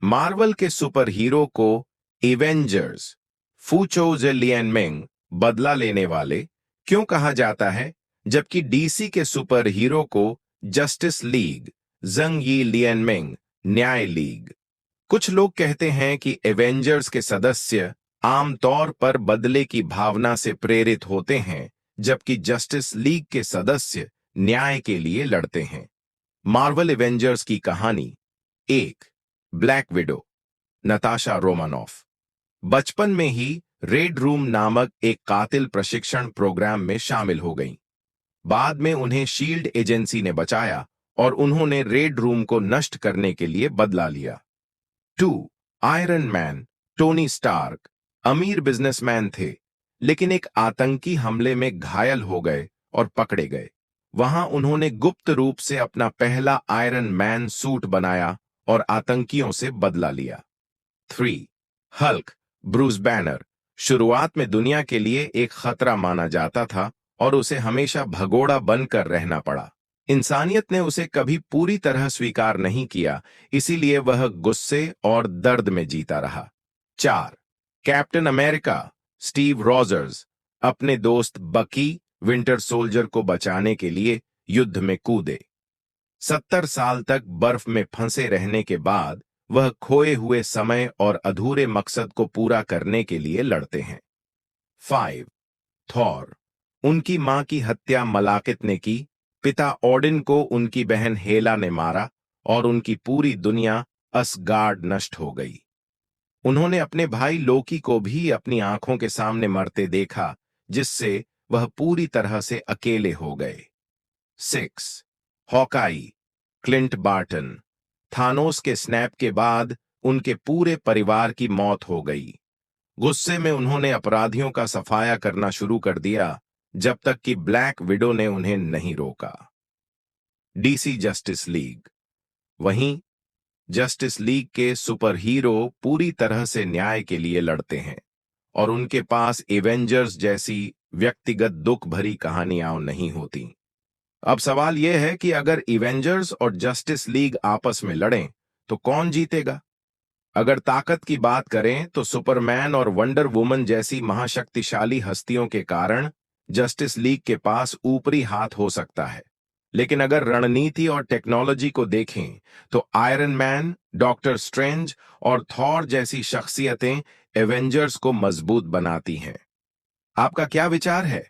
Marvel के super hero को Avengers फूचो लियनमिंग बदला लेने वाले क्यों कहा जाता है, जबकि डीसी के सुपर हीरो को जस्टिस लीग जंग यी लियनमिंग न्याय लीग। कुछ लोग कहते हैं कि एवेंजर्स के सदस्य आमतौर पर बदले की भावना से प्रेरित होते हैं, जबकि जस्टिस लीग के सदस्य न्याय के लिए लड़ते हैं। मार्वल एवेंजर्स की कहानी। 1 ब्लैक विडो नताशा रोमानॉफ बचपन में ही रेड रूम नामक एक कातिल प्रशिक्षण प्रोग्राम में शामिल हो गईं। बाद में उन्हें शील्ड एजेंसी ने बचाया और उन्होंने रेड रूम को नष्ट करने के लिए बदला लिया। 2 आयरन मैन टोनी स्टार्क अमीर बिजनेसमैन थे, लेकिन एक आतंकी हमले में घायल हो गए और पकड़े गए। वहां उन्होंने गुप्त रूप से अपना पहला आयरन मैन सूट बनाया और आतंकियों से बदला लिया। 3 हल्क ब्रूस बैनर शुरुआत में दुनिया के लिए एक खतरा माना जाता था और उसे हमेशा भगोड़ा बनकर रहना पड़ा। इंसानियत ने उसे कभी पूरी तरह स्वीकार नहीं किया, इसीलिए वह गुस्से और दर्द में जीता रहा। 4 कैप्टन अमेरिका स्टीव रॉजर्स अपने दोस्त बकी विंटर सोल्जर को बचाने के लिए युद्ध में कूदे। 70 साल तक बर्फ में फंसे रहने के बाद वह खोए हुए समय और अधूरे मकसद को पूरा करने के लिए लड़ते हैं। 5 थॉर उनकी मां की हत्या मलाकित ने की, पिता ओडिन को उनकी बहन हेला ने मारा और उनकी पूरी दुनिया असगार्ड नष्ट हो गई। उन्होंने अपने भाई लोकी को भी अपनी आंखों के सामने मरते देखा, जिससे वह पूरी तरह से अकेले हो गए। 6 हॉकाई क्लिंट बार्टन थानोस के स्नैप के बाद उनके पूरे परिवार की मौत हो गई। गुस्से में उन्होंने अपराधियों का सफाया करना शुरू कर दिया, जब तक कि ब्लैक विडो ने उन्हें नहीं रोका। डीसी जस्टिस लीग वहीं जस्टिस लीग के सुपर हीरो पूरी तरह से न्याय के लिए लड़ते हैं और उनके पास एवेंजर्स जैसी व्यक्तिगत दुख भरी कहानियां नहीं होती। अब सवाल यह है कि अगर एवेंजर्स और जस्टिस लीग आपस में लड़ें तो कौन जीतेगा? अगर ताकत की बात करें तो सुपरमैन और वंडर वुमन जैसी महाशक्तिशाली हस्तियों के कारण जस्टिस लीग के पास ऊपरी हाथ हो सकता है, लेकिन अगर रणनीति और टेक्नोलॉजी को देखें तो आयरन मैन, डॉक्टर स्ट्रेंज और थॉर जैसी शख्सियतें एवेंजर्स को मजबूत बनाती हैं। आपका क्या विचार है?